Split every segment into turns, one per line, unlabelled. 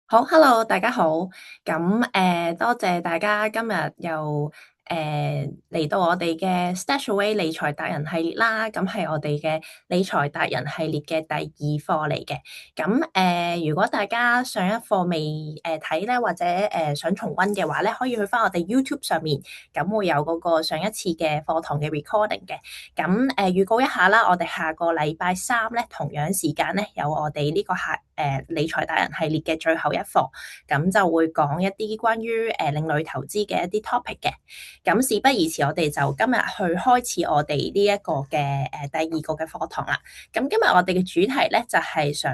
好，Hello，大家好。多謝大家今日又嚟到我哋嘅 Stashaway 理財達人系列啦。咁係我哋嘅理財達人系列嘅第二課嚟嘅。如果大家上一課未睇咧，或者想重溫嘅話咧，可以去翻我哋 YouTube 上面，咁會有嗰個上一次嘅課堂嘅 recording 嘅。預告一下啦，我哋下個禮拜三咧，同樣時間咧，有我哋呢個理財達人系列嘅最後一課，咁就會講一啲關於另類投資嘅一啲 topic 嘅。咁事不宜遲，我哋就今日去開始我哋呢一個嘅第二個嘅課堂啦。咁今日我哋嘅主題咧就係想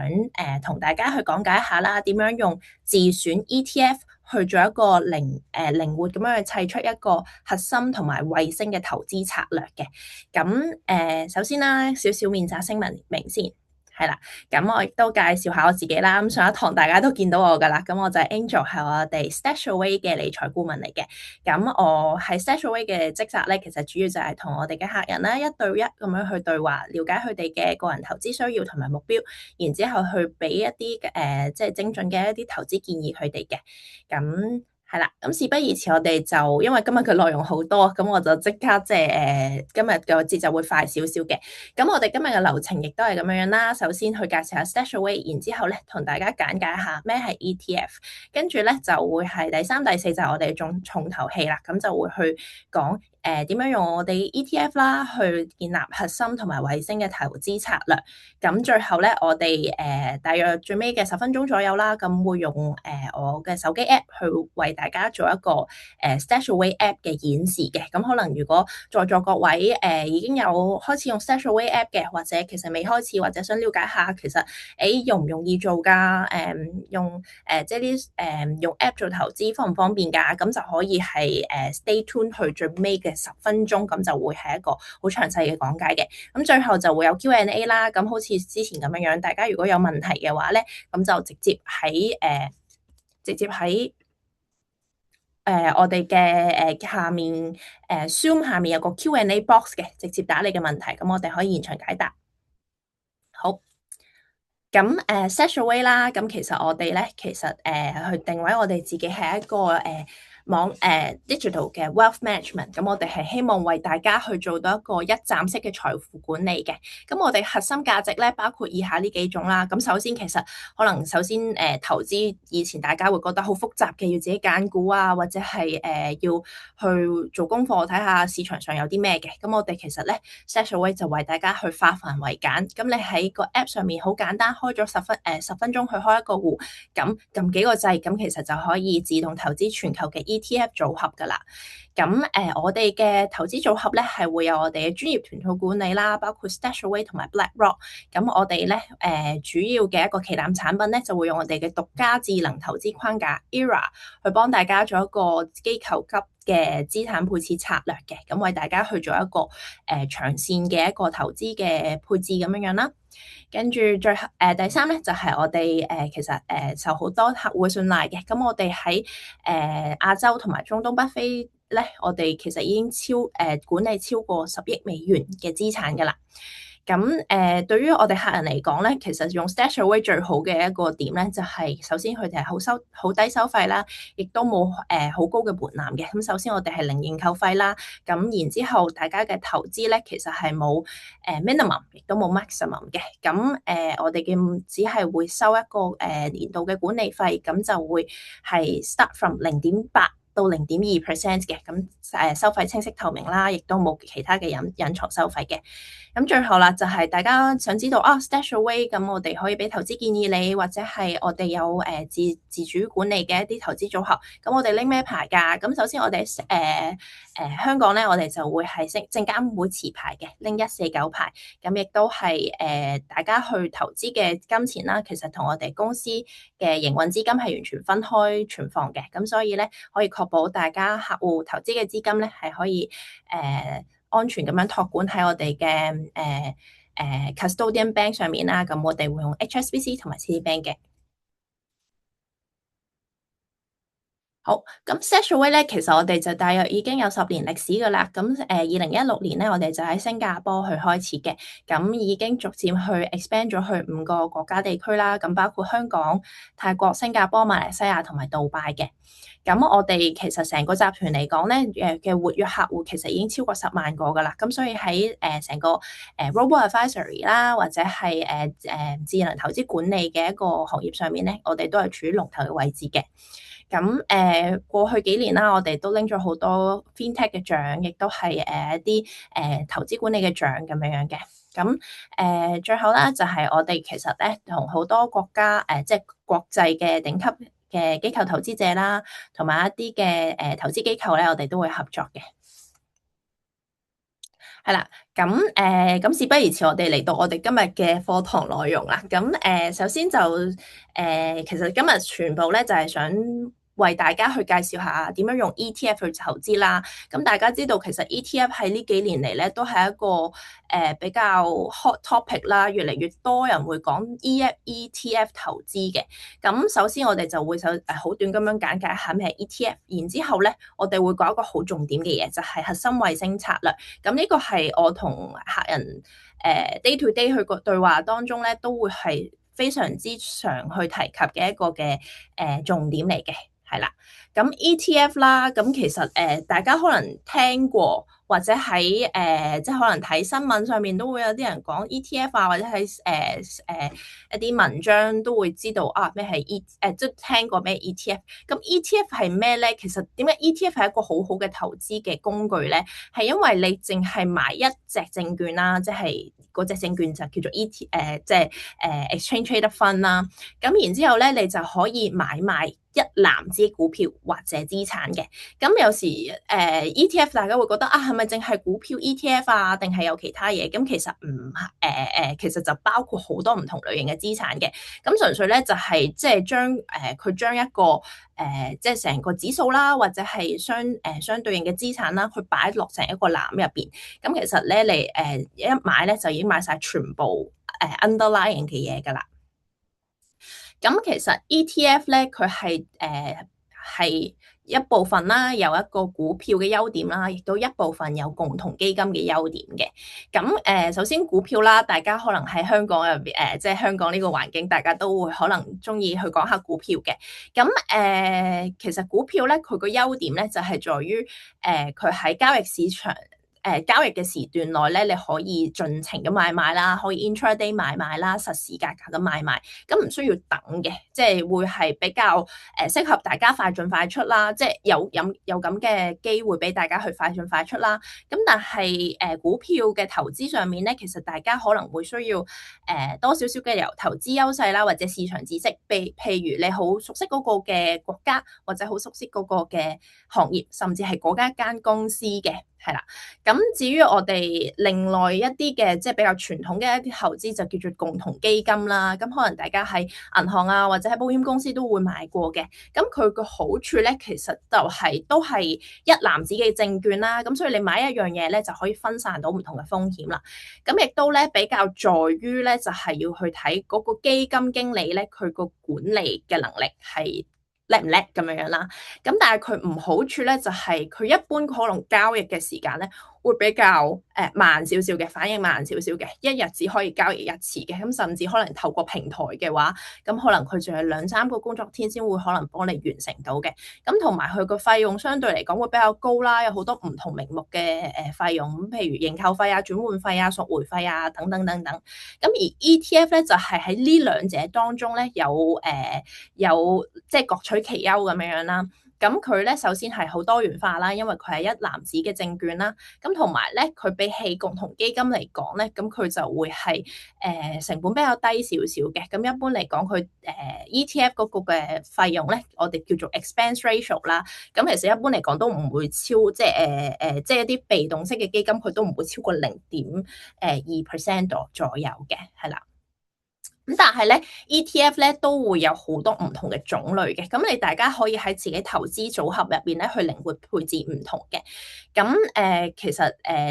同大家去講解一下啦，點樣用自選 ETF 去做一個靈活咁樣去砌出一個核心同埋衛星嘅投資策略嘅。首先啦，少少免責聲明先。係啦，咁我亦都介紹下我自己啦。咁上一堂大家都見到我噶啦，咁我就係 Angel，係我哋 Stashaway 嘅理財顧問嚟嘅。咁我喺 Stashaway 嘅職責咧，其實主要就係同我哋嘅客人咧一對一咁樣去對話，了解佢哋嘅個人投資需要同埋目標，然之後去俾一啲即係精準嘅一啲投資建議佢哋嘅。咁係啦，咁事不宜遲，我哋就因為今日嘅內容好多，咁我就即刻今日嘅節奏會快少少嘅。咁我哋今日嘅流程亦都係咁樣啦。首先去介紹下 Stashaway，然之後咧同大家簡介一下咩係 ETF，跟住咧就會係第三、第四就係我哋重頭戲啦。咁就會去講點樣用我哋 ETF 啦，去建立核心同埋衛星嘅投資策略。咁最後咧，我哋大約最尾嘅10分鐘左右啦，咁會用我嘅手機 app 去為大家做一個Stashaway app 嘅演示嘅。咁可能如果在座各位已經有開始用 Stashaway app 嘅，或者其實未開始，或者想了解下其實容唔容易做㗎？即係啲用 app 做投資方唔方便㗎？咁就可以係stay tuned 去最尾嘅10分鐘，咁就會係一個好詳細嘅講解嘅。咁最後就會有 Q&A 啦。咁好似之前咁樣，大家如果有問題嘅話咧，咁就直接喺我哋嘅下面Zoom 下面有個 Q&A box 嘅，直接打你嘅問題，咁我哋可以現場解答。好，咁Stashaway 啦，咁其實我哋咧，去定位我哋自己係一個digital 嘅 wealth management，咁我哋係希望為大家去做到一個一站式嘅財富管理嘅。咁我哋核心價值咧，包括以下呢幾種啦。咁首先首先投資以前大家會覺得好複雜嘅，要自己揀股啊，或者係要去做功課睇下市場上有啲咩嘅。咁我哋其實咧 Stashaway 就為大家去化繁為簡。咁你喺個 app 上面好簡單，開咗10分鐘去開一個戶，咁撳幾個掣，咁其實就可以自動投資全球嘅 ETF 組合噶啦。我哋嘅投資組合咧係會有我哋嘅專業團隊管理啦，包括 Stashaway 同埋 BlackRock。咁我哋咧主要嘅一個旗艦產品咧就會用我哋嘅獨家智能投資框架 ERA 去幫大家做一個機構級嘅資產配置策略嘅，咁為大家去做一個長線嘅一個投資嘅配置咁樣啦。跟住第三咧就係我哋其實受好多客戶嘅信賴嘅。咁我哋喺亞洲同埋中東北非咧，我哋其實已經管理超過10億美元嘅資產噶啦。對於我哋客人嚟講咧，其實用 Stashaway 最好嘅一個點咧，就係首先佢哋係好低收費啦，亦都冇好高嘅門檻嘅。咁首先我哋係零認購費啦，咁然之後大家嘅投資咧，其實係冇minimum，亦都冇 maximum 嘅。我哋只係會收一個年度嘅管理費，咁就會係 start from 0.8到0.2% 嘅。收費清晰透明啦，亦都冇其他嘅隱藏收費嘅。咁最後啦，就係大家想知道Stashaway，咁我哋可以俾投資建議你，或者係我哋有自主管理嘅一啲投資組合。咁我哋拎咩牌㗎？咁首先我哋香港咧，我哋就會係證監會持牌嘅，拎149牌。咁亦都係大家去投資嘅金錢啦，其實同我哋公司嘅營運資金係完全分開存放嘅。咁所以咧，可以確保大家客戶投資嘅資金咧係可以安全咁樣託管喺我哋嘅custodian bank 上面啦。咁我哋會用 HSBC 同埋 Citibank 嘅。好，咁 StashAway 咧，其實我哋就大約已經有10年歷史噶啦。咁2016年咧，我哋就喺新加坡去開始嘅，咁已經逐漸去 expand 咗去5個國家地區啦。咁包括香港、泰國、新加坡、馬來西亞同埋杜拜嘅。咁我哋其實成個集團嚟講咧，嘅活躍客戶其實已經超過10萬個噶啦。咁所以喺成個Robo Advisory 啦，或者係智能投資管理嘅一個行業上面咧，我哋都係處於龍頭嘅位置嘅。咁過去幾年啦，我哋都拎咗好多 FinTech 嘅獎，亦都係一啲投資管理嘅獎咁樣嘅。咁最後啦，就係我哋其實咧同好多國家即係國際嘅頂級嘅機構投資者啦，同埋一啲嘅投資機構咧，我哋都會合作嘅。係啦，咁事不宜遲，我哋嚟到我哋今日嘅課堂內容啦。咁首先就其實今日全部咧就係想為大家去介紹下點樣用 ETF 去投資啦。咁大家知道其實 ETF 喺呢幾年嚟咧都係一個比較 hot topic 啦，越嚟越多人會講 ETF 投資嘅。咁首先我哋就會好短咁樣簡介下咩係 ETF，然之後咧我哋會講一個好重點嘅嘢，就係核心衛星策略。咁呢個係我同客人day to day 去個對話當中咧，都會係非常之常去提及嘅一個嘅重點嚟嘅，係啦。咁 ETF 啦，咁其實大家可能聽過，或者喺即係可能睇新聞上面都會有啲人講 ETF 啊，或者喺一啲文章都會知道啊咩係即係聽過咩 ETF。咁 ETF 係咩咧？其實點解 ETF 係一個好好嘅投資嘅工具咧？係因為你淨係買一隻證券啦，即係嗰隻證券就叫做 即係Exchange Traded Fund 啦。咁然之後咧，你就可以買賣一籃子股票或者資產嘅。咁有時ETF 大家會覺得啊，係咪淨係股票 ETF 啊，定係有其他嘢？咁其實唔其實就包括好多唔同類型嘅資產嘅。咁純粹咧就係即係將佢將一個即係成個指數啦，或者係相對應嘅資產啦，佢擺落成一個籃入邊。咁其實咧你一買咧就已經買晒全部underlying 嘅嘢㗎啦。咁其實 ETF 咧，佢係一部分啦，有一個股票嘅優點啦，亦都一部分有共同基金嘅優點嘅。咁首先股票啦，大家可能喺香港入邊即係香港呢個環境，大家都會可能中意去講下股票嘅。咁其實股票咧，佢個優點咧就係在於佢喺交易市場。交易嘅時段內咧，你可以盡情咁買賣啦，可以 intraday 買賣啦，實時價格咁買賣，咁唔需要等嘅，即係會係比較適合大家快進快出啦，即係有咁嘅機會俾大家去快進快出啦。咁但係股票嘅投資上面咧，其實大家可能會需要多少少嘅由投資優勢啦，或者市場知識，譬如你好熟悉嗰個嘅國家，或者好熟悉嗰個嘅行業，甚至係嗰間公司嘅。係啦，咁至於我哋另外一啲嘅即係比較傳統嘅一啲投資就叫做共同基金啦。咁可能大家喺銀行啊或者喺保險公司都會買過嘅。咁佢個好處咧，其實就係都係一籃子嘅證券啦。咁所以你買一樣嘢咧，就可以分散到唔同嘅風險啦。咁亦都咧比較在於咧，就係要去睇嗰個基金經理咧，佢個管理嘅能力係叻唔叻咁樣啦？咁但係佢唔好處咧，就係佢一般可能交易嘅時間咧，會比較慢少少嘅，反應慢少少嘅，一日只可以交易一次嘅，咁甚至可能透過平台嘅話，咁可能佢仲係2-3個工作天先會可能幫你完成到嘅。咁同埋佢個費用相對嚟講會比較高啦，有好多唔同名目嘅費用，咁譬如認購費啊、轉換費啊、贖回費啊等等等等。咁而 ETF 咧就係喺呢兩者當中咧有即係各取其優咁樣啦。咁佢咧首先係好多元化啦，因為佢係一籃子嘅證券啦。咁同埋咧，佢比起共同基金嚟講咧，咁佢就會係成本比較低少少嘅。咁一般嚟講，佢ETF 嗰個嘅費用咧，我哋叫做 expense ratio 啦。咁其實一般嚟講都唔會超，即係即係一啲被動式嘅基金，佢都唔會超過0.2% 左右嘅，係啦。咁但係咧 ETF 咧都會有好多唔同嘅種類嘅，咁你大家可以喺自己投資組合入邊咧去靈活配置唔同嘅。咁其實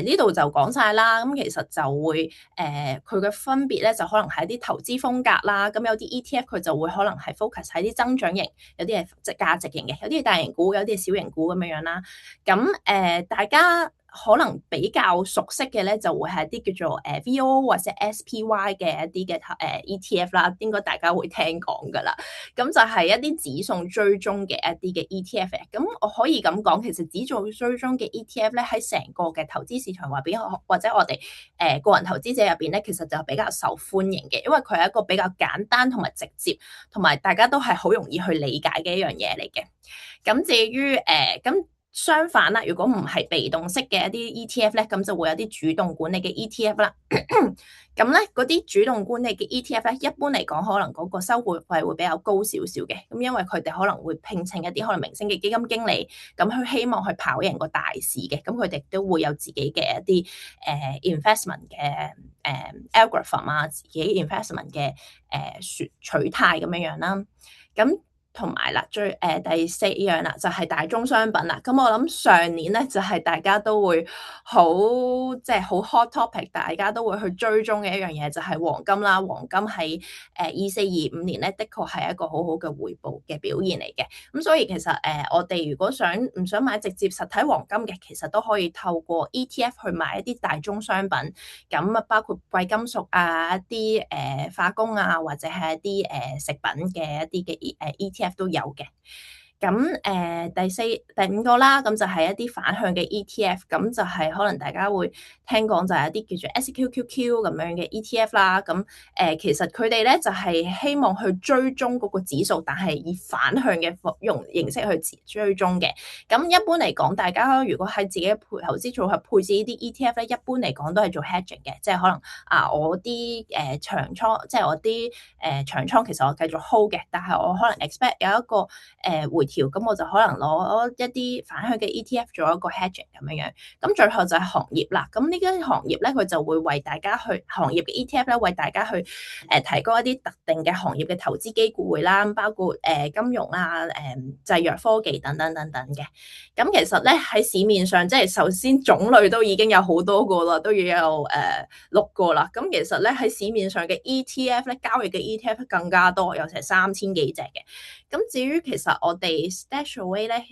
呢度就講晒啦。咁其實就會佢嘅分別咧就可能係啲投資風格啦。咁有啲 ETF 佢就會可能係 focus 喺啲增長型，有啲係即係價值型嘅，有啲係大型股，有啲係小型股咁樣樣啦。咁大家可能比較熟悉嘅咧，就會係啲叫做VO 或者 SPY 嘅一啲嘅ETF 啦，應該大家會聽講噶啦。咁就係一啲指數追蹤嘅一啲嘅 ETF 嘅。咁我可以咁講，其實指數追蹤嘅 ETF 咧喺成個嘅投資市場或者我哋個人投資者入邊咧，其實就比較受歡迎嘅，因為佢係一個比較簡單同埋直接，同埋大家都係好容易去理解嘅一樣嘢嚟嘅。咁至於咁相反啦，如果唔係被動式嘅一啲 ETF 咧，咁就會有啲主動管理嘅 ETF 啦。咁咧嗰啲主動管理嘅 ETF 咧，一般嚟講可能嗰個收會費會比較高少少嘅。咁因為佢哋可能會聘請一啲可能明星嘅基金經理，咁佢希望去跑贏個大市嘅。咁佢哋都會有自己嘅一啲investment 嘅algorithm 啊，自己 investment 嘅取態咁樣樣啦。咁同埋啦，第四樣啦，就係大宗商品啦。咁我諗上年咧，就係大家都會好即係好 hot topic，大家都會去追蹤嘅一樣嘢，就係黃金啦。黃金喺24-25年咧，的確係一個好好嘅回報嘅表現嚟嘅。咁所以其實我哋如果唔想買直接實體黃金嘅，其實都可以透過 ETF 去買一啲大宗商品。咁啊，包括貴金屬啊、一啲化工啊，或者係一啲食品嘅一啲嘅ETF 都有嘅。咁第五個啦，咁就係一啲反向嘅 ETF，咁就係可能大家會聽講就係一啲叫做 SQQQ 咁樣嘅 ETF 啦。咁其實佢哋咧就係希望去追蹤嗰個指數，但係以反向嘅形式去追蹤嘅。咁一般嚟講，大家如果喺自己投資組合配置呢啲 ETF 咧，一般嚟講都係做 hedging 嘅，即係可能我啲長倉，即係我啲長倉其實我繼續 hold 嘅，但係我可能 expect 有一個回調，咁我就可能攞一啲反向嘅 ETF 做一個 hedging 咁樣樣。咁最後就係行業啦。咁呢啲行業咧，佢就會為大家去行業嘅 ETF 咧，為大家去提供一啲特定嘅行業嘅投資機會啦，包括金融啊、製藥科技等等等等嘅。咁其實咧喺市面上，即係首先種類都已經有好多個啦，都要有6個啦。咁其實咧喺市面上嘅 ETF 咧，交易嘅 ETF 更加多，有成3000幾隻嘅。咁至於其實我哋 StashAway 咧，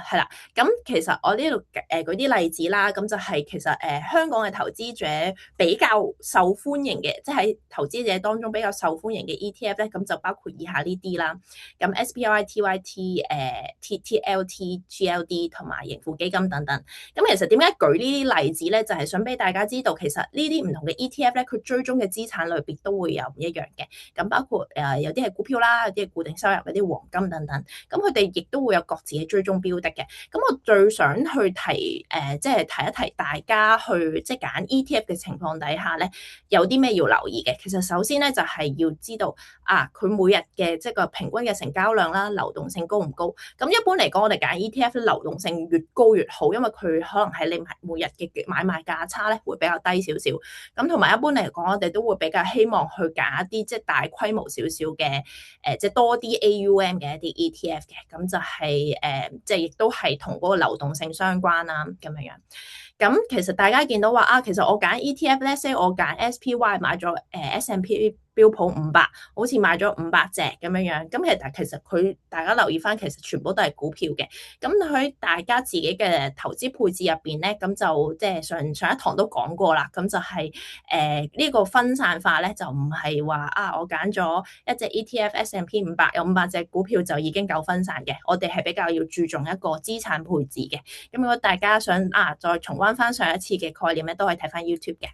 係啦。咁其實我呢度舉啲例子啦，咁就係其實香港嘅投資者比較受歡迎嘅，即係喺投資者當中比較受歡迎嘅 ETF 咧，咁就包括以下呢啲啦。咁 SPY、TYT、TLT、GLD 同埋盈富基金等等。咁其實點解舉呢啲例子咧？就係想俾大家知道，其實呢啲唔同嘅 ETF 咧，佢追蹤嘅資產類別都會有唔一樣嘅。咁包括有啲係股票啦，有啲係固定收入，有啲黃金等等。咁佢哋亦都會有各自嘅追蹤標的嘅。咁我最想去即係提一提大家去即係揀 ETF 嘅情況底下咧，有啲咩要留意嘅？其實首先咧就係要知道佢每日嘅即係個平均嘅成交量啦，流動性高唔高？咁一般嚟講，我哋揀 ETF 流動性越高越好，因為佢可能係你每日嘅買賣價差咧會比較低少少。咁同埋一般嚟講，我哋都會比較希望去揀一啲即係大規模少少嘅即係多啲 AUM 嘅一啲 ETF 嘅。咁就係即係亦都係同嗰個流動性相關啦，咁樣樣。咁其實大家見到話其實我揀 ETF 咧，即係我揀 SPY 買咗S&P 標普500，好似買咗500隻咁樣樣。咁其實大家留意翻，其實全部都係股票嘅。咁喺大家自己嘅投資配置入邊咧，咁就即係上一堂都講過啦。咁就係呢個分散化咧，就唔係話我揀咗一隻 ETF S&P 500有500隻股票就已經夠分散嘅。我哋係比較要注重一個資產配置嘅。咁如果大家想再重溫翻上一次嘅概念咧，都可以睇翻 YouTube 嘅。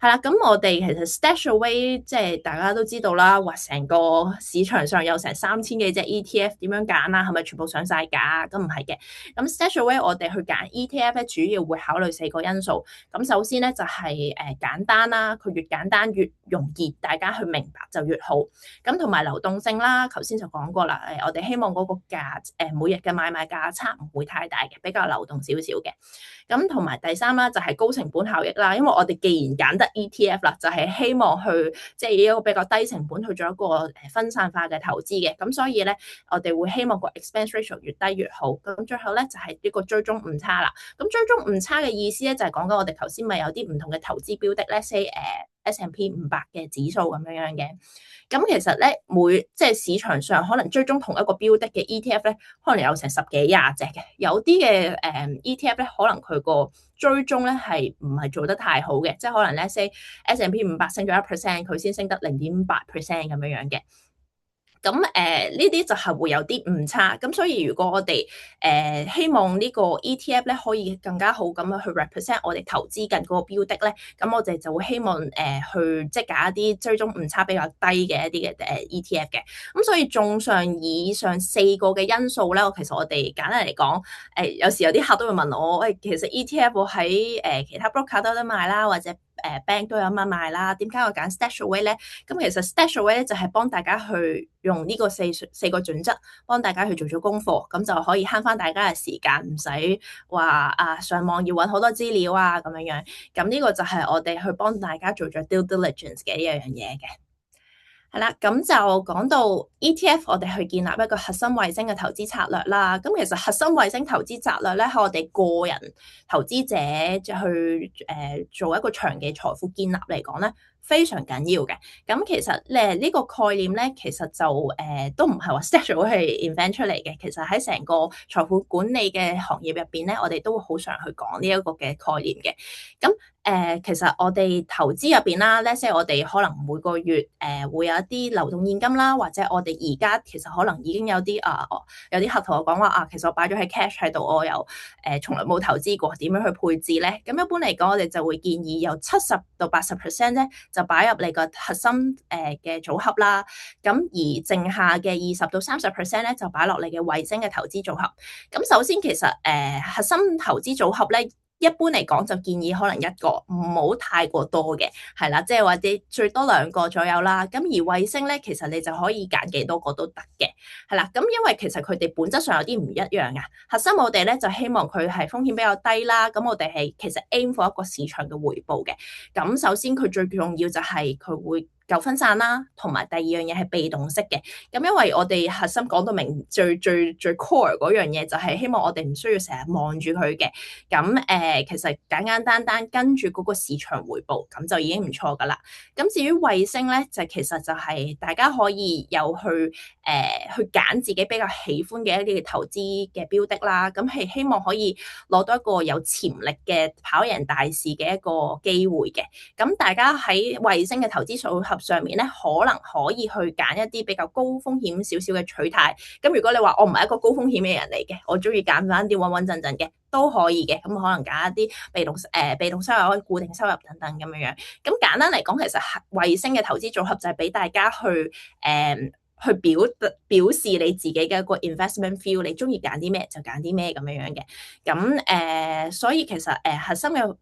係啦，咁我哋其實 StashAway 即係大家都知道啦，話成個市場上有成3000幾隻 ETF， 點樣揀啦？係咪全部上晒架？咁唔係嘅。咁 StashAway 我哋去揀 ETF 咧，主要會考慮4個因素。咁首先咧就係簡單啦，佢越簡單越容易大家去明白就越好。咁同埋流動性啦，頭先就講過啦，我哋希望嗰個每日嘅買賣價差唔會太大嘅，比較流動少少嘅。咁同埋第三啦，就係高成本效益啦，因為我哋既然揀得 standard ETF 啦，就係希望去即係以一個比較低成本去做一個分散化嘅投資嘅。咁所以咧，我哋會希望個 expense ratio 越低越好。咁最後咧就係呢個追蹤誤差啦。咁追蹤誤差嘅意思咧就係講緊我哋頭先咪有啲唔同嘅投資標的咧，say S&P 500嘅指數咁樣嘅。咁其實咧，即係市場上可能追蹤同一個標的嘅 ETF 咧，可能有成10幾20隻嘅。有啲嘅ETF 咧，可能佢個追蹤咧係唔係做得太好嘅，即係可能咧 say S&P 500升咗1%，佢先升得0.8% 咁樣嘅。咁呢啲就係會有啲誤差，咁所以如果我哋希望呢個 ETF 咧可以更加好咁樣去 represent 我哋投資緊嗰個標的咧，咁我哋就會希望去即係揀一啲追蹤誤差比較低嘅一啲嘅ETF 嘅。咁所以綜上以上4個嘅因素咧，其實我哋簡單嚟講，有時有啲客都會問我，喂，其實 ETF 喺其他 broker 都有得賣啦，或者bank 都有得賣啦，點解我揀 StashAway 咧？咁其實 StashAway 咧就係幫大家去用呢個四個準則，幫大家去做咗功課，咁就可以慳翻大家嘅時間，唔使話上網要揾好多資料啊咁樣樣。咁呢個就係我哋去幫大家做咗 due diligence 嘅一樣嘢嘅。係啦，咁就講到 ETF，我哋去建立一個核心衛星嘅投資策略啦。咁其實核心衛星投資策略咧，係我哋個人投資者去做一個長期財富建立嚟講咧，非常緊要嘅。咁其實呢個概念咧，其實就都唔係話 StashAway 係 invent 出嚟嘅。其實喺成個財富管理嘅行業入邊咧，我哋都會好常去講呢一個嘅概念嘅。咁其實我哋投資入邊啦，let's say 我哋可能每個月會有一啲流動現金啦，或者我哋而家其實可能已經有啲有啲客同我講話其實我擺咗喺 cash 喺度，我又從來冇投資過，點樣去配置咧？咁一般嚟講，我哋就會建議由70%到80%咧，就擺入你個核心嘅組合啦。咁而剩下嘅20%到30%咧，就擺落你嘅衛星嘅投資組合。咁首先其實核心投資組合咧，一般嚟講就建議可能一個，唔好太過多嘅，係啦，即係或者最多2個左右啦。咁而衛星咧，其實你就可以揀幾多個都得嘅，係啦。咁因為其實佢哋本質上有啲唔一樣嘅。核心我哋咧就希望佢係風險比較低啦。咁我哋係其實 aim for 一個市場嘅回報嘅。咁首先佢最重要就係佢會夠分散啦，同埋第二樣嘢係被動式嘅。咁因為我哋核心講到明最 core 嗰樣嘢就係希望我哋唔需要成日望住佢嘅。咁其實簡簡單單跟住嗰個市場回報，咁就已經唔錯噶啦。咁至於衛星咧，就其實就係大家可以有去揀自己比較喜歡嘅一啲投資嘅標的啦。咁係希望可以攞到一個有潛力嘅跑贏大市嘅一個機會嘅。咁大家喺衛星嘅投資組合上面咧，可能可以去揀一啲比較高風險少少嘅取態。咁如果你話我唔係一個高風險嘅人嚟嘅，我中意揀翻啲穩穩陣陣嘅都可以嘅。咁可能揀一啲被動收入、固定收入等等咁樣樣。咁簡單嚟講，其實衛星嘅投資組合就係俾大家去表示你自己嘅一個 investment feel， 你中意揀啲咩就揀啲咩咁樣樣嘅。咁所以其實核心嘅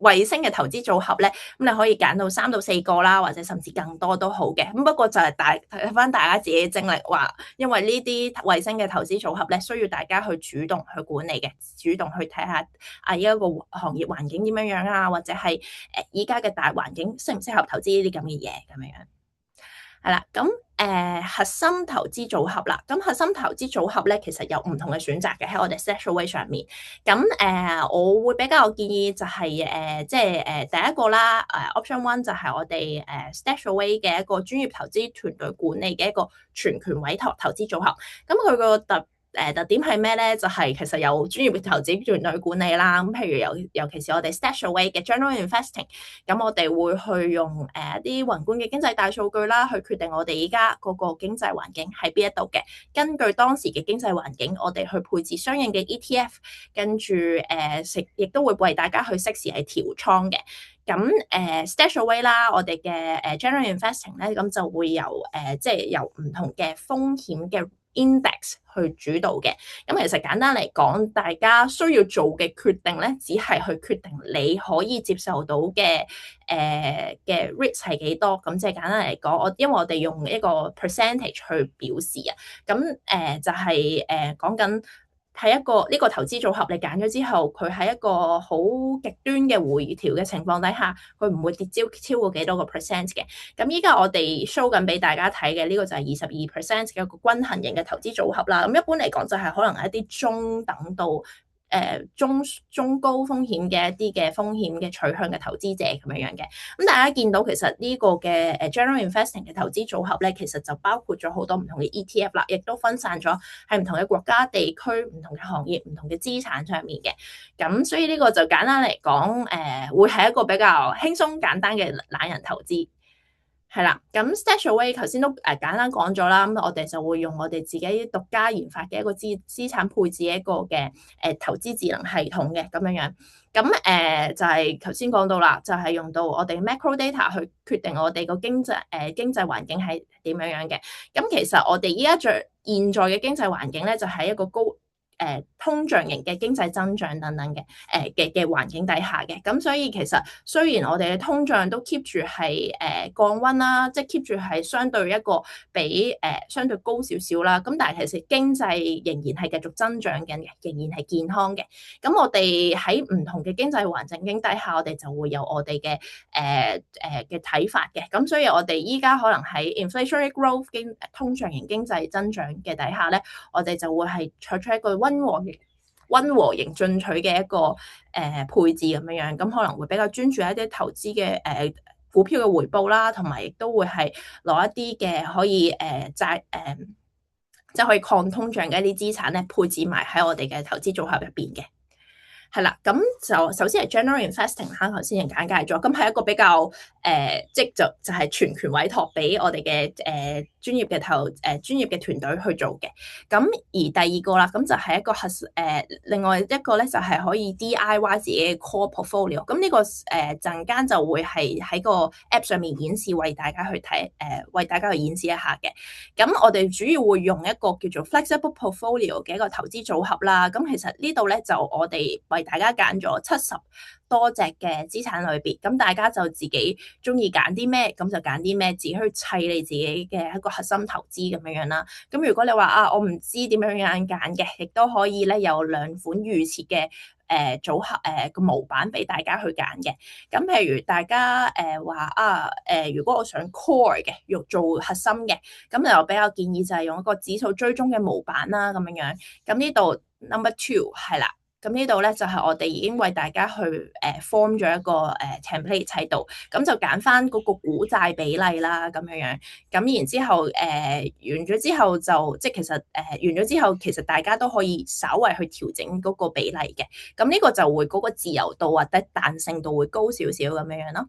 衛星嘅投資組合咧，咁你可以揀到3到4個啦，或者甚至更多都好嘅。咁不過就係睇翻大家自己嘅精力，話因為呢啲衛星嘅投資組合咧，需要大家去主動去管理嘅，主動去睇下依一個行業環境點樣樣啊，或者係依家嘅大環境適唔適合投資呢啲咁嘅嘢咁樣樣。係啦，咁核心投資組合啦，咁核心投資組合咧，其實有唔同嘅選擇嘅喺我哋 StashAway 上面。咁我會比較建議就係即係第一個啦，Option One 就係我哋StashAway 嘅一個專業投資團隊管理嘅一個全權委託投資組合。咁佢個特點係咩咧？就係其實有專業嘅投資團隊管理啦。咁譬如尤其是我哋 StashAway 嘅 General Investing，咁我哋會去用一啲宏觀嘅經濟大數據啦，去決定我哋而家嗰個經濟環境喺邊一度嘅。根據當時嘅經濟環境，我哋去配置相應嘅 ETF， 跟住亦都會為大家去適時係調倉嘅。咁StashAway 啦，我哋嘅General Investing 咧，咁就會即係由唔同嘅風險嘅index 去主導嘅。咁其實簡單嚟講，大家需要做嘅決定咧，只係去決定你可以接受到嘅risk 係幾多。咁即係簡單嚟講，因為我哋用一個 percentage 去表示啊。咁就係講緊喺一個呢個投資組合你揀咗之後，佢喺一個好極端嘅回調嘅情況底下，佢唔會跌超過幾多個 percent 嘅。咁依家我哋 show 緊俾大家睇嘅呢個就係22%嘅一個均衡型嘅投資組合啦。咁一般嚟講就係可能係一啲中等到中高風險嘅一啲嘅風險嘅取向嘅投資者咁樣嘅。咁大家見到其實呢個嘅general investing 嘅投資組合咧，其實就包括咗好多唔同嘅 ETF 啦，亦都分散咗喺唔同嘅國家、地區、唔同嘅行業、唔同嘅資產上面嘅。咁所以呢個就簡單嚟講，會係一個比較輕鬆簡單嘅懶人投資。係啦，咁 StashAway 頭先都簡單講咗啦，咁我哋就會用我哋自己獨家研發嘅一個資產配置一個嘅投資智能系統嘅咁樣樣，咁就係頭先講到啦，就係用到我哋 macro data 去決定我哋個經濟環境係點樣樣嘅。咁其實我哋依家現在嘅經濟環境咧，就係一個通脹型嘅經濟增長等等嘅嘅環境底下嘅，咁所以其實雖然我哋嘅通脹都 keep 住係降溫啦，即係 keep 住係相對一個比相對高少少啦，咁但係其實經濟仍然係繼續增長緊嘅，仍然係健康嘅。咁我哋喺唔同嘅經濟環境底下，我哋就會有我哋嘅嘅睇法嘅。咁所以我哋依家可能喺 inflationary growth 通脹型經濟增長嘅底下咧，我哋就會係採取一個溫和型進取嘅一個配置咁樣樣，咁可能會比較專注一啲投資嘅股票嘅回報啦，同埋亦都會係攞一啲嘅可以即係可以抗通脹嘅一啲資產咧，配置埋喺我哋嘅投資組合入邊嘅。係啦，咁就首先係 general investing 啦，頭先已經簡介咗，咁係一個比較即就係全權委託俾我哋嘅專業嘅專業嘅團隊去做嘅。咁而第二個啦，咁就係一個另外一個咧就係可以 DIY 自己嘅 core portfolio。咁呢個陣間就會係喺個 app 上面演示，為大家去睇為大家去演示一下嘅。咁我哋主要會用一個叫做 flexible portfolio 嘅一個投資組合啦。咁其實呢度咧就我哋為大家揀咗70多隻嘅資產類別，咁大家就自己中意揀啲咩，咁就揀啲咩，自己去砌你自己嘅一個核心投資咁樣樣啦。咁如果你話我唔知點樣樣揀嘅，亦都可以咧有2款預設嘅組合個模板俾大家去揀嘅。咁譬如大家話如果我想 core 嘅，用做核心嘅，咁就比較建議就係用一個指數追蹤嘅模板啦，咁樣樣。咁呢度 number 2係啦。咁呢度咧就係我哋已經為大家去form 咗一個template 喺度，咁就揀翻嗰個股債比例啦，咁樣樣。咁然之後完咗之後就即係其實完咗之後，其實大家都可以稍為去調整嗰個比例嘅。咁呢個就會嗰個自由度或者彈性度會高少少咁樣樣咯。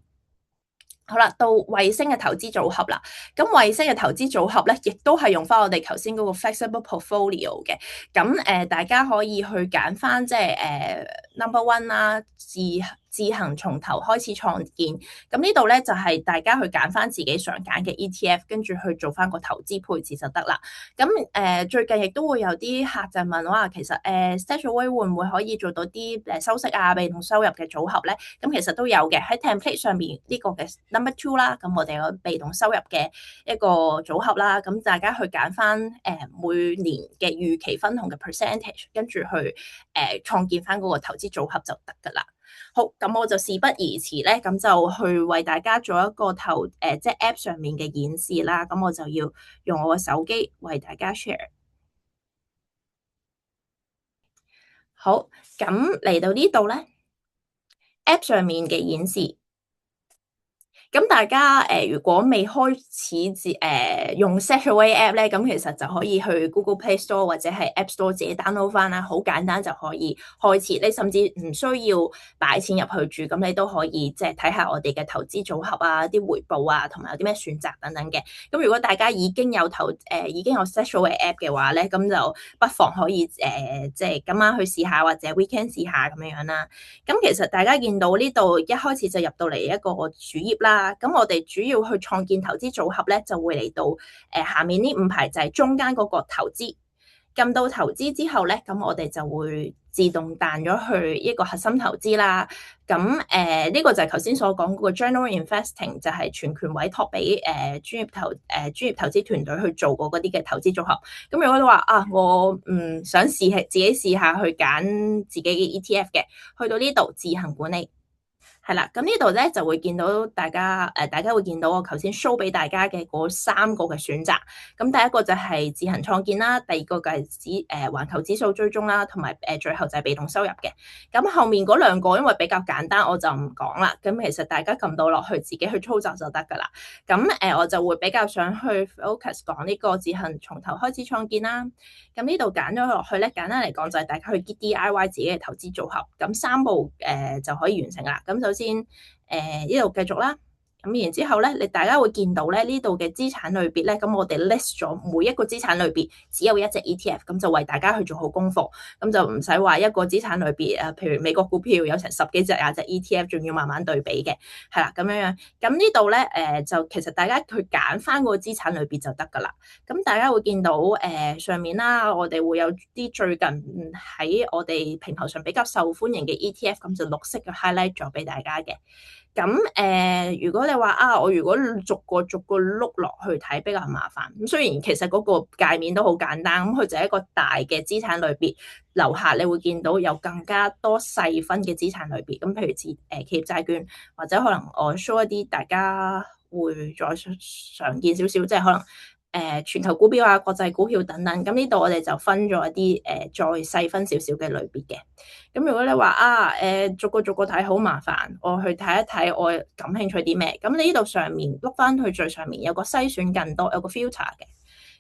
好啦，到衛星嘅投資組合啦。咁衛星嘅投資組合咧，亦都係用翻我哋頭先嗰個 flexible portfolio 嘅。咁大家可以去揀翻即係number one 啦，自行從頭開始創建。咁呢度咧就係大家去揀翻自己想揀嘅 ETF，跟住去做翻個投資配置就得啦。咁最近亦都會有啲客就問話，其實StashAway 會唔會可以做到啲收息被動收入嘅組合咧？咁其實都有嘅，喺 template 上面呢個嘅 number 2啦。咁我哋有被動收入嘅一個組合啦。咁大家去揀翻每年嘅預期分紅嘅 percentage，跟住去創建翻嗰個投資組合就得噶啦。好，咁我就事不宜遲咧，咁就去為大家做一個即係 App 上面嘅演示啦。咁我就要用我嘅手機為大家 share。好，咁嚟到呢度咧 ，App 上面嘅演示。咁大家如果未開始用 StashAway App 咧，咁其實就可以去 Google Play Store 或者係 App Store 自己 download 翻啦，好簡單就可以開始。你甚至唔需要擺錢入去住，咁你都可以即係睇下我哋嘅投資組合啊、啲回報啊，同埋有啲咩選擇等等嘅。咁如果大家已經有已經有 StashAway App 嘅話咧，咁就不妨可以即係今晚去試下或者 weekend 試下咁樣啦。咁其實大家見到呢度一開始就入到嚟一個主頁啦。咁我哋主要去創建投資組合咧，就會嚟到下面呢5排就係中間嗰個投資。撳到投資之後咧，咁我哋就會自動彈咗去一個核心投資啦。咁呢個就係頭先所講嗰個 general investing，就係全權委託俾專業投資團隊去做過嗰啲嘅投資組合。咁如果你話啊，我唔想自己試下去揀自己嘅 ETF 嘅，去到呢度自行管理。係啦，咁呢度咧就會見到大家會見到我頭先 show 俾大家嘅嗰三個嘅選擇。咁第一個就係自行創建啦，第二個就係環球指數追蹤啦，同埋最後就係被動收入嘅。咁後面嗰兩個因為比較簡單，我就唔講啦。咁其實大家撳到落去自己去操作就得㗎啦。咁我就會比較想去 focus 講呢個自行從頭開始創建啦。咁呢度揀咗落去咧，簡單嚟講就係大家去 DIY 自己嘅投資組合。咁三步就可以完成啦。咁首先呢度繼續啦。咁然之後咧，大家會見到咧呢度嘅資產類別咧，咁我哋 list 咗每一個資產類別只有一隻 ETF，咁就為大家去做好功課，咁就唔使話一個資產類別譬如美國股票有成10幾隻隻 ETF，仲要慢慢對比嘅，係啦咁樣樣。咁呢度咧就其實大家去揀翻個資產類別就得噶啦。咁大家會見到上面啦，我哋會有啲最近喺我哋平台上比較受歡迎嘅 ETF，咁就綠色嘅 highlight 咗俾大家嘅。咁如果你話啊，我如果逐個碌落去睇比較麻煩。咁雖然其實嗰個界面都好簡單，咁佢就係一個大嘅資產類別，樓下你會見到有更加多細分嘅資產類別。咁譬如企業債券，或者可能我 show 一啲大家會再常見少少，即係可能全球股票啊、國際股票等等。咁呢度我哋就分咗一啲再細分少少嘅類別嘅。咁如果你話啊逐個睇好麻煩，我去睇一睇我感興趣啲咩？咁你呢度上面碌翻去最上面有個篩選更多，有個 filter 嘅。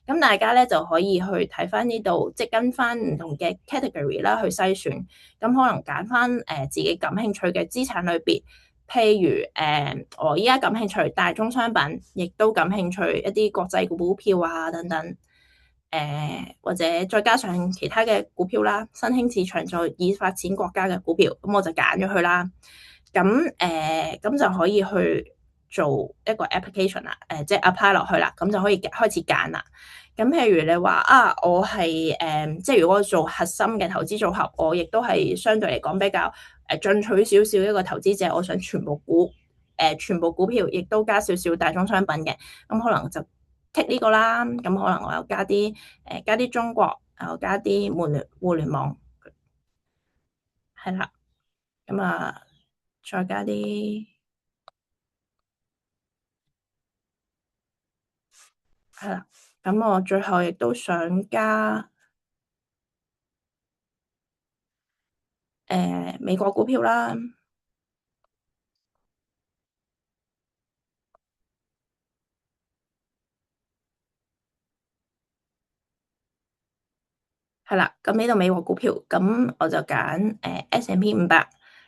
咁大家咧就可以去睇翻呢度，即係跟翻唔同嘅 category 啦去篩選。咁可能揀翻自己感興趣嘅資產類別。譬如我依家感興趣大宗商品，亦都感興趣一啲國際股票啊等等，或者再加上其他嘅股票啦，新興市場在已發展國家嘅股票，咁我就揀咗佢啦。咁就可以去做一個 application 啦，即係 apply 落去啦，咁就可以開始揀啦。咁譬如你話啊，我係即係如果我做核心嘅投資組合，我亦都係相對嚟講比較進取少少一個投資者，我想全部股票，亦都加少少大宗商品嘅，咁可能就 take 呢個啦。咁可能我又加啲中國，又加啲互聯網，係啦。咁啊，再加啲係啦。咁我最後亦都想加美國股票啦。係啦，咁呢度美國股票，咁我就揀S&P 500，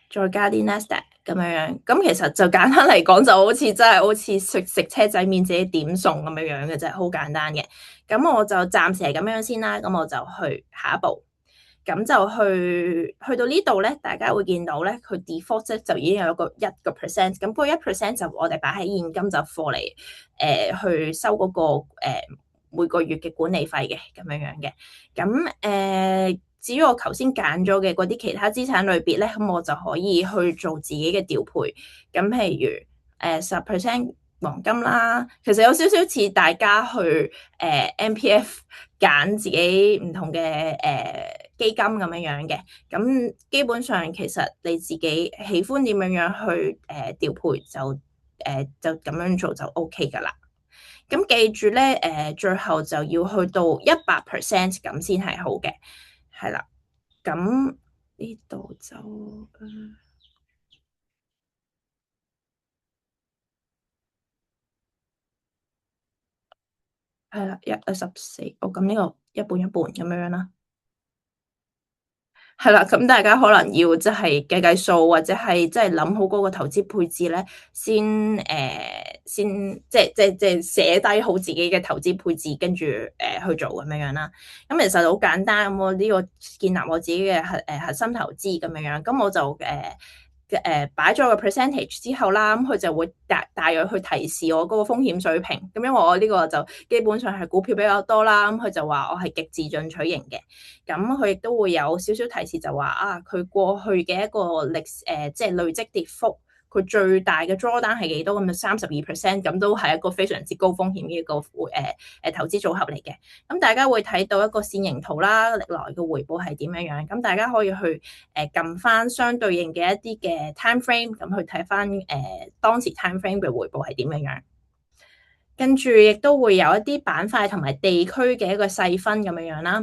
再加啲 Nasdaq 咁樣。咁其實就簡單嚟講，就好似食車仔麵自己點餸咁樣嘅啫，好簡單嘅。咁我就暫時係咁樣先啦。咁我就去下一步。咁就去到呢度咧，大家會見到咧，佢 default 就已經有個1%。咁嗰1%就我哋擺喺現金就貨嚟去收嗰個每個月嘅管理費嘅咁樣嘅。咁至於我頭先揀咗嘅嗰啲其他資產類別咧，咁我就可以去做自己嘅調配。咁譬如10% 黃金啦，其實有少少似大家去MPF 揀自己唔同嘅基金咁樣嘅。咁基本上其實你自己喜歡點樣去調配就咁樣做就 OK 噶啦。咁記住咧最後就要去到100%咁先係好嘅，係啦。咁呢度就係啦，14，咁呢個一半一半咁樣啦。係啦，咁大家可能要即係計數，或者係即係諗好嗰個投資配置咧，先即係寫低好自己嘅投資配置，跟住去做咁樣啦。咁其實好簡單，咁我呢個建立我自己嘅核心投資咁樣，咁我就擺咗個 percentage 之後啦，咁佢就會大約去提示我嗰個風險水平。咁因為我呢個就基本上係股票比較多啦，咁佢就話我係極致進取型嘅。咁佢亦都會有少少提示就話啊，佢過去嘅一個即係累積跌幅。佢最大嘅 drawdown 係幾多咁？32%，咁都係一個非常之高風險嘅一個投資組合嚟嘅。咁大家會睇到一個線形圖啦，歷來嘅回報係點樣樣？咁大家可以去撳翻相對應嘅一啲嘅 time frame，咁去睇翻當時 time frame 嘅回報係點樣樣。跟住亦都會有一啲板塊同埋地區嘅一個細分咁樣樣啦。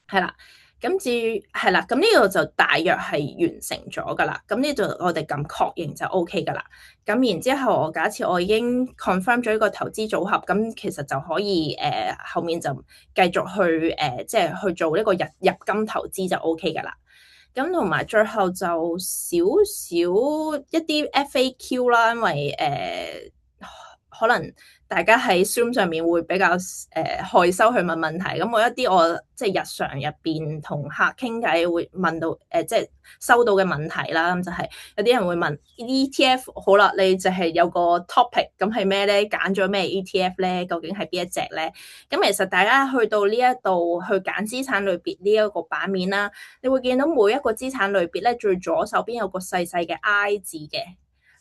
係啦。咁至於係啦，咁呢度就大約係完成咗噶啦。咁呢度我哋咁確認就 OK 噶啦。咁然之後，我假設我已經 confirm 咗呢個投資組合，咁其實就可以後面就繼續去即係去做呢個入金投資就 OK 噶啦。咁同埋最後就少少一啲 FAQ 啦，因為可能大家喺 Zoom 上面會比較害羞去問問題，咁我一啲我即係日常入邊同客傾偈會問到即係收到嘅問題啦，咁就係有啲人會問 ETF 好啦，你就係有個 topic 咁係咩咧？揀咗咩 ETF 咧？究竟係邊一隻咧？咁其實大家去到呢一度去揀資產類別呢一個版面啦，你會見到每一個資產類別咧，最左手邊有個細細嘅 I 字嘅。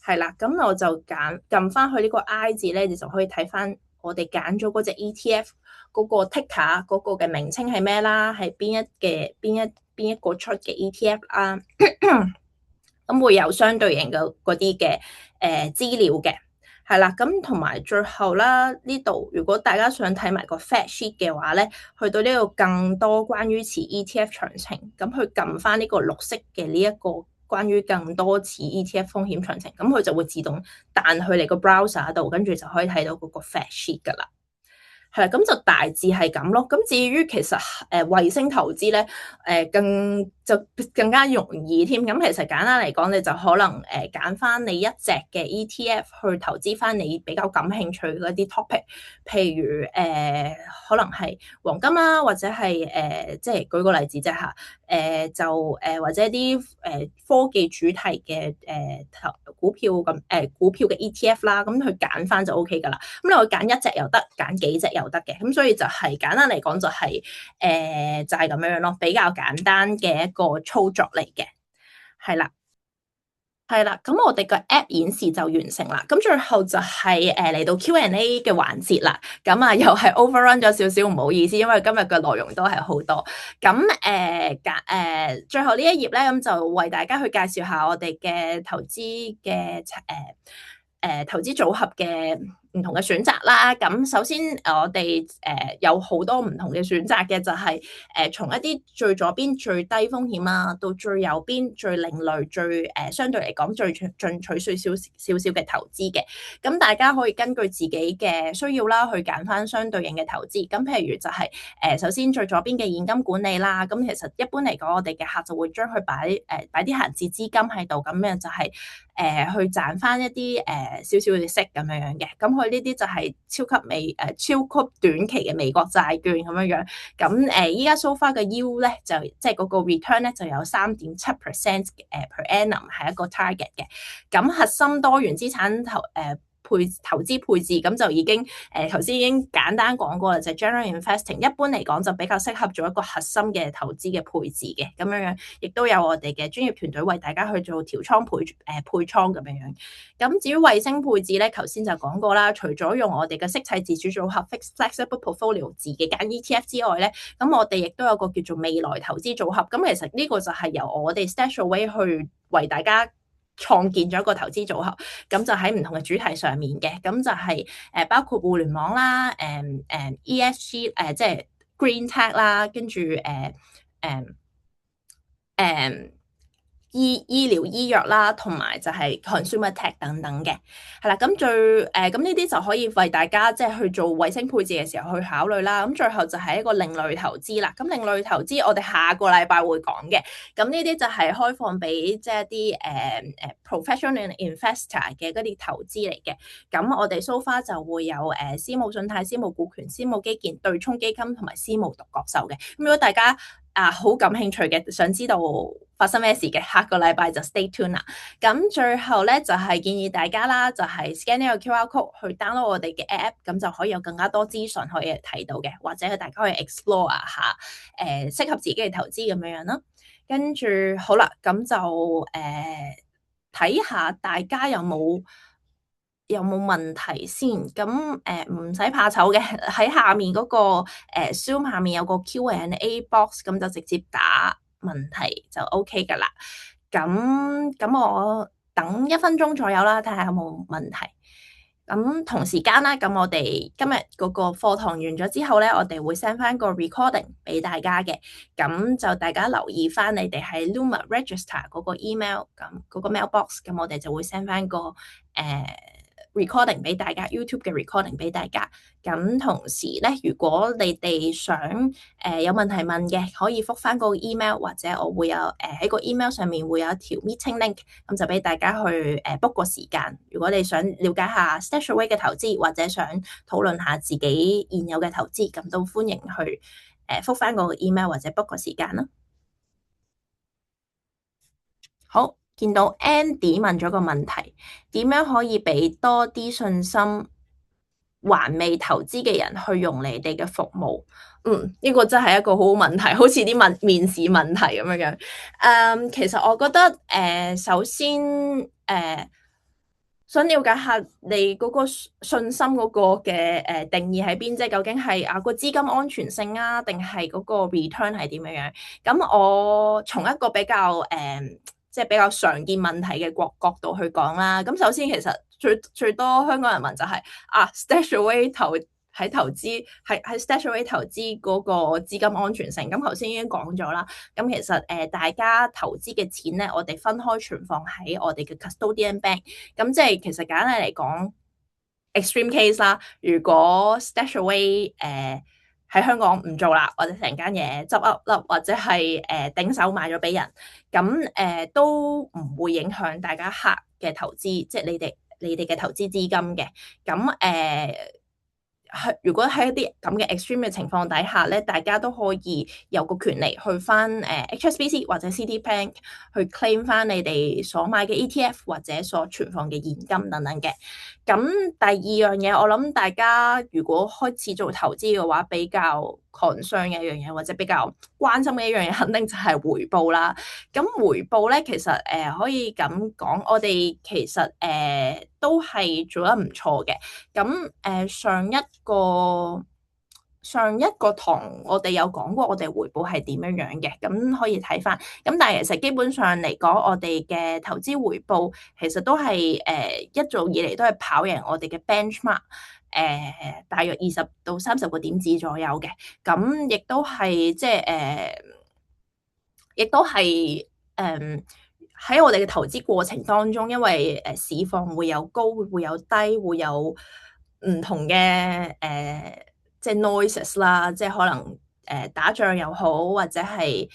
係啦，咁我就撳翻去呢個 I 字咧，你就可以睇翻我哋揀咗嗰隻 ETF 嗰個 ticker 嗰個嘅名稱係咩啦，係邊一個出嘅 ETF 啦，咁會有相對應嘅嗰啲嘅資料嘅，係啦，咁同埋最後啦，呢度如果大家想睇埋個 fact sheet 嘅話咧，去到呢度更多關於此 ETF 詳情，咁去撳翻呢個綠色嘅呢一個。關於更多次 ETF 風險詳情，咁佢就會自動彈去你個 browser 度，跟住就可以睇到嗰個 fact sheet 噶啦。係啦，咁就大致係咁咯。咁至於其實衛星投資咧，更加容易添。咁其實簡單嚟講，你就可能揀翻你一隻嘅 ETF 去投資翻你比較感興趣嗰啲 topic，譬如可能係黃金啦，或者係即係舉個例子啫嚇，或者啲科技主題嘅股票咁股票嘅 ETF 啦，咁去揀翻就 OK 噶啦。咁你可以揀一隻又得，揀幾隻又得嘅。咁所以就係簡單嚟講就係就係咁樣樣咯，比較簡單嘅一個操作嚟嘅，係啦。係啦，咁我哋個 app 演示就完成啦。咁最後就係嚟到 Q&A 嘅環節啦。咁啊，又係 overrun 咗少少，唔好意思，因為今日嘅內容都係好多。咁最後呢一頁咧，咁就為大家去介紹下我哋嘅投資嘅投資組合嘅唔同嘅選擇啦。咁首先我哋有好多唔同嘅選擇嘅，就係從一啲最左邊最低風險啦，到最右邊最另類最相對嚟講最進取少少嘅投資嘅。咁大家可以根據自己嘅需要啦，去揀翻相對應嘅投資。咁譬如就係首先最左邊嘅現金管理啦。咁其實一般嚟講，我哋嘅客就會將佢擺啲閒置資金喺度，咁樣就係去賺翻一啲少少嘅息咁樣樣嘅。咁佢呢啲就係超級短期嘅美國債券咁樣樣。咁依家 so far 嘅 yield 咧，就即係嗰個 return 咧，就有3.7% per annum 係一個 target 嘅。咁核心多元資產投資配置，咁就已經頭先已經簡單講過啦，就係 general investing 一般嚟講就比較適合做一個核心嘅投資嘅配置嘅，咁樣樣亦都有我哋嘅專業團隊為大家去做調倉配倉咁樣樣。咁至於衛星配置咧，頭先就講過啦，除咗用我哋嘅息砌自主組合 fixed flexible portfolio 自己揀 ETF 之外咧，咁我哋亦都有個叫做未來投資組合。咁其實呢個就係由我哋 StashAway 去為大家創建咗一個投資組合，咁就喺唔同嘅主題上面嘅，咁就係包括互聯網啦，ESG 即係 Green Tech 啦，跟住醫療醫藥啦，同埋就係 consumer tech 等等嘅，係啦。咁咁呢啲就可以為大家即係去做衛星配置嘅時候去考慮啦。咁最後就係一個另類投資啦。咁另類投資我哋下個禮拜會講嘅。咁呢啲就係開放俾即係一啲professional investor 嘅嗰啲投資嚟嘅。咁我哋 so far 就會有私募信貸、私募股權、私募基建、對沖基金同埋私募獨角獸嘅。咁如果大家好感興趣嘅，想知道發生咩事嘅，下個禮拜就 stay tuned 啦。咁最後咧就係建議大家啦，就係 scan 呢個 QR code 去 download 我哋嘅 app，咁就可以有更加多資訊可以睇到嘅，或者大家可以 explore 下適合自己嘅投資咁樣樣啦。跟住好啦，咁就睇下大家有冇問題先。咁唔使怕醜嘅，喺下面嗰個Zoom 下面有個 Q&A box，咁就直接打問題就 OK 噶啦。咁我等1分鐘左右啦，睇下有冇問題。咁同時間啦，咁我哋今日嗰個課堂完咗之後咧，我哋會 send 翻個 recording 俾大家嘅。咁就大家留意翻你哋喺 Luma register 嗰個 email，咁嗰個 mailbox，咁我哋就會 send 翻個recording 俾大家 YouTube 嘅 recording 俾大家。咁同時咧，如果你哋想有問題問嘅，可以覆翻個 email，或者我會有喺個 email 上面會有一條 meeting link，咁就俾大家去book 個時間。如果你想了解下 StashAway 嘅投資，或者想討論下自己現有嘅投資，咁都歡迎去覆翻個 email 或者 book 個時間啦。好，見到 Andy 問咗個問題，點樣可以俾多啲信心還未投資嘅人去用你哋嘅服務？呢個真係一個好好問題，好似啲面試問題咁樣樣。其實我覺得首先想了解下你嗰個信心嗰個嘅定義喺邊啫？究竟係個資金安全性啊，定係嗰個 return 係點樣樣？咁我從一個比較即係比較常見問題嘅角度去講啦。咁首先其實最多香港人問就係StashAway 喺投資喺 StashAway 投資嗰個資金安全性。咁頭先已經講咗啦。咁其實大家投資嘅錢咧，我哋分開存放喺我哋嘅 custodian bank。咁即係其實簡單嚟講 extreme case 啦。如果 StashAway 喺香港唔做啦，或者成間嘢執笠，或者係頂手賣咗俾人，咁都唔會影響大家客嘅投資，即係你哋嘅投資資金嘅。咁如果喺一啲咁嘅 extreme 嘅情況底下咧，大家都可以有個權利去翻HSBC 或者 Citibank 去 claim 翻你哋所買嘅 ETF 或者所存放嘅現金等等嘅。咁第二樣嘢，我諗大家如果開始做投資嘅話，比較 concern 嘅一樣嘢，或者比較關心嘅一樣嘢，肯定就係回報啦。咁回報咧，其實可以咁講，我哋其實都係做得唔錯嘅。咁上一個堂我哋有講過我哋回報係點樣樣嘅，咁可以睇翻。咁但係其實基本上嚟講，我哋嘅投資回報其實都係一早以嚟都係跑贏我哋嘅 benchmark，大約20到30個點子左右嘅。咁亦都係即係亦都係喺我哋嘅投資過程當中，因為市況會有高會有低，會有唔同嘅即係 noises 啦，即係可能打仗又好，或者係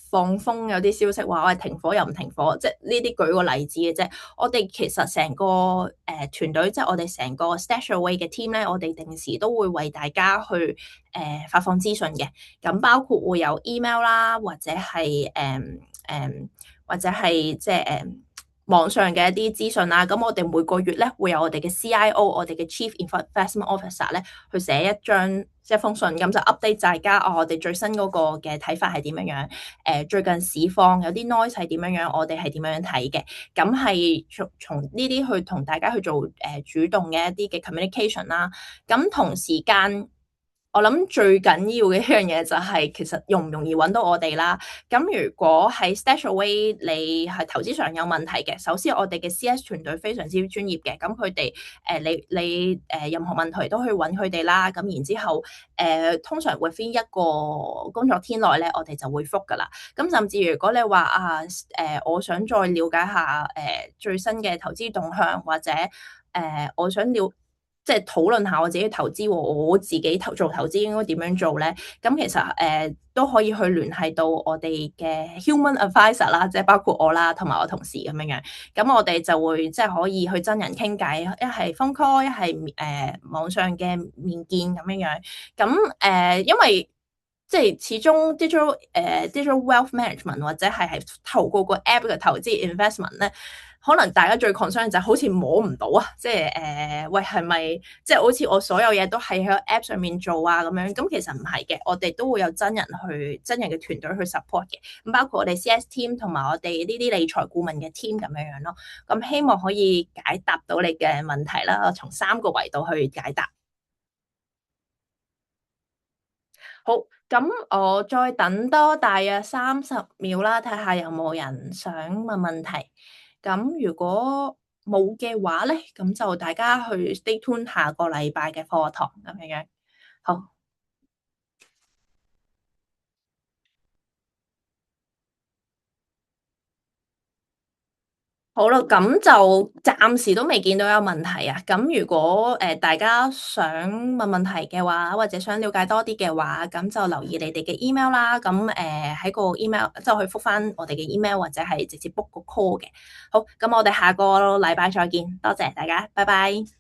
放風有啲消息話我哋停火又唔停火，即係呢啲舉個例子嘅啫。我哋其實成個團隊，即係我哋成個 StashAway 嘅 team 咧，我哋定時都會為大家去發放資訊嘅。咁包括會有 email 啦，或者係或者係即係網上嘅一啲資訊啦。咁我哋每個月咧會有我哋嘅 CIO，我哋嘅 Chief Investment Officer 咧去寫一封信，咁就 update 大家我哋最新嗰個嘅睇法係點樣樣。最近市況有啲 noise 係點樣樣，我哋係點樣樣睇嘅。咁係從呢啲去同大家去做主動嘅一啲嘅 communication 啦。咁同時間，我諗最緊要嘅一樣嘢就係其實容唔容易揾到我哋啦。咁如果喺 StashAway 你係投資上有問題嘅，首先我哋嘅 CS 團隊非常之專業嘅，咁佢哋你任何問題都去揾佢哋啦。咁然之後通常 within 一個工作天內咧，我哋就會覆噶啦。咁甚至如果你話我想再了解下最新嘅投資動向，或者我想即係討論下我自己投資，我自己做投資應該點樣做咧？咁其實都可以去聯繫到我哋嘅 human advisor 啦，即係包括我啦，同埋我同事咁樣樣。咁我哋就會即係可以去真人傾偈，一係 phone call，一係網上嘅面見咁樣樣。咁因為即係始終 digital wealth management 或者係透過個 app 嘅投資 investment 咧，可能大家最 concern 就係好似摸唔到啊，即係喂係咪即係好似我所有嘢都係喺個 app 上面做啊咁樣？咁其實唔係嘅，我哋都會有真人嘅團隊去 support 嘅，咁包括我哋 CS team 同埋我哋呢啲理財顧問嘅 team 咁樣樣咯。咁希望可以解答到你嘅問題啦，從三個維度去解答。好，咁我再等多大約30秒啦，睇下有冇人想問問題。咁如果冇嘅話咧，咁就大家去 stay tune 下個禮拜嘅課堂咁樣樣。好。好啦，咁就暫時都未見到有問題啊。咁如果大家想問問題嘅話，或者想了解多啲嘅話，咁就留意你哋嘅 email 啦。咁喺個 email 即係去覆返我哋嘅 email，或者係直接 book 個 call 嘅。好，咁我哋下個禮拜再見，多謝大家，拜拜。